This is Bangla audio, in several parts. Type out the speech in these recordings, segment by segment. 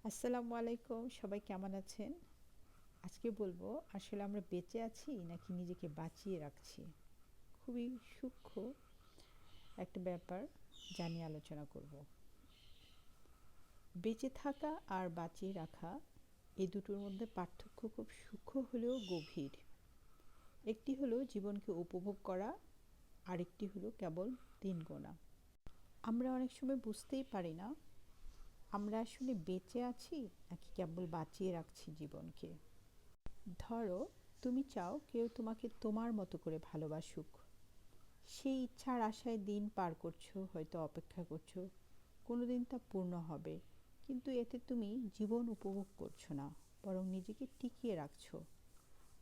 আসসালামু আলাইকুম, সবাই কেমন আছেন? আজকে বলবো আসলে আমরা বেঁচে আছি নাকি নিজেকে বাঁচিয়ে রাখছি। খুবই সূক্ষ্ম একটা ব্যাপার যা নিয়ে আলোচনা করব। বেঁচে থাকা আর বাঁচিয়ে রাখা এই দুটোর মধ্যে পার্থক্য খুব সূক্ষ্ম হলেও গভীর। একটি হলো জীবনকে উপভোগ করা, আরেকটি হলো কেবল দিন গোনা। আমরা অনেক সময় বুঝতেই পারি না আমরা আসলে বেঁচে আছি নাকি কেবল বাঁচিয়ে রাখছি জীবনকে। ধরো, তুমি চাও কেউ তোমাকে তোমার মতো করে ভালোবাসুক। সেই ইচ্ছার আশায় দিন পার করছো, হয়তো অপেক্ষা করছো কোনোদিন তা পূর্ণ হবে। কিন্তু এতে তুমি জীবন উপভোগ করছো না, বরং নিজেকে টিকিয়ে রাখছো।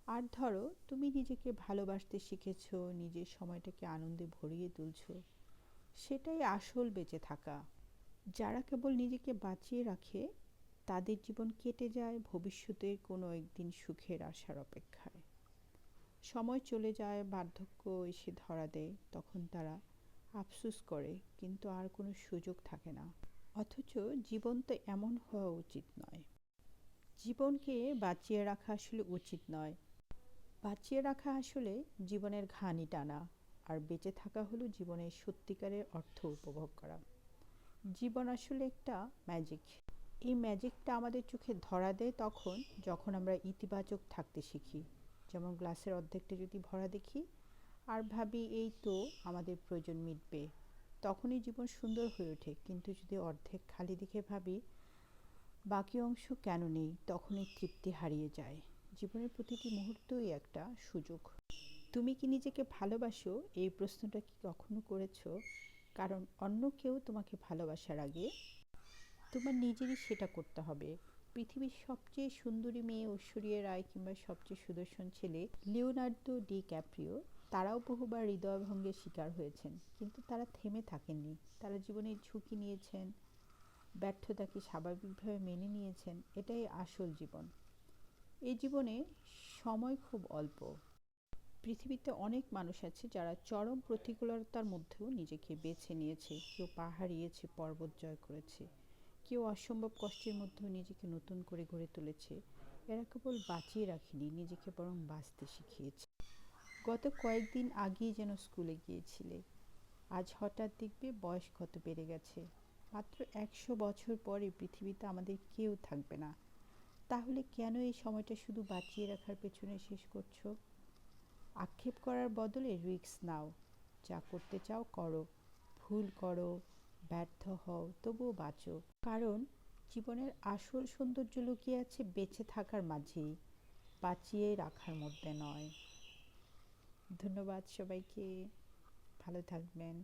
আর ধরো, তুমি নিজেকে ভালোবাসতে শিখেছো, নিজের সময়টাকে আনন্দে ভরিয়ে তুলছো। সেটাই আসল বেঁচে থাকা। যারা কেবল নিজেকে বাঁচিয়ে রাখে তাদের জীবন কেটে যায় ভবিষ্যতের কোনো একদিন সুখের আশার অপেক্ষায়। সময় চলে যায়, বার্ধক্য এসে ধরা দেয়, তখন তারা আফসোস করে, কিন্তু আর কোনো সুযোগ থাকে না। অথচ জীবন তো এমন হওয়া উচিত নয়। জীবনকে বাঁচিয়ে রাখা আসলে উচিত নয়। বাঁচিয়ে রাখা আসলে জীবনের ঘানি টানা, আর বেঁচে থাকা হলো জীবনের সত্যিকারের অর্থ উপভোগ করা। জীবন আসলে একটা ম্যাজিক। এই ম্যাজিকটা আমাদের চোখে ধরা দেয় তখন যখন আমরা ইতিবাচক থাকতে শিখি। যেমন গ্লাসের অর্ধেকটা যদি ভরা দেখি আর ভাবি এই তো আমাদের প্রয়োজন মিটবে, তখনই জীবন সুন্দর হয়ে ওঠে। কিন্তু যদি অর্ধেক খালি দেখে ভাবি বাকি অংশ কেন নেই, তখনই তৃপ্তি হারিয়ে যায়। জীবনের প্রতিটি মুহূর্তই একটা সুযোগ। তুমি কি নিজেকে ভালোবাসো, এই প্রশ্নটা কি কখনো করেছো? কারণ অন্য কেউ তোমাকে ভালোবাসার আগে তোমার নিজেরই সেটা করতে হবে। পৃথিবীর সবচেয়ে সুন্দরী মেয়ে ঐশ্বরিয়া রায় কিংবা সবচেয়ে সুদর্শন ছেলে লিওনার্দো ডি ক্যাপ্রিও, তারাও বহুবার হৃদয়ভঙ্গের শিকার হয়েছেন, কিন্তু তারা থেমে থাকেননি। তারা জীবনের ঝুঁকি নিয়েছেন, ব্যর্থতাকে স্বাভাবিকভাবে মেনে নিয়েছেন। এটাই আসল জীবন। এই জীবনে সময় খুব অল্প। পৃথিবীতে অনেক মানুষ আছে যারা চরম প্রতিকূলতার মধ্যেও নিজেকে বেছে নিয়েছে। কেউ পাহাড় হারিয়েছে, পর্বত জয় করেছে, কেউ অসম্ভব কষ্টের মধ্যেও নিজেকে নতুন করে গড়ে তুলেছে। এরা কেবল বাঁচিয়ে রাখেনি, নিজেকে বরং বাঁচতে শিখিয়েছে। গত কয়েকদিন আগেই যেন স্কুলে গিয়েছিলে, আজ হঠাৎ দেখবে বয়স কত বেড়ে গেছে। মাত্র 100 বছর পরে পৃথিবীতে আমাদের কেউ থাকবে না। তাহলে কেন এই সময়টা শুধু বাঁচিয়ে রাখার পেছনে শেষ করছো? আক্ষেপ করার বদলে রিস্ক নাও। যা করতে চাও করো, ভুল করো, ব্যর্থ হও, তবুও বাঁচো। কারণ জীবনের আসল সৌন্দর্য লুকিয়ে আছে বেঁচে থাকার মাঝেই, বাঁচিয়ে রাখার মধ্যে নয়। ধন্যবাদ সবাইকে। ভালো থাকবেন।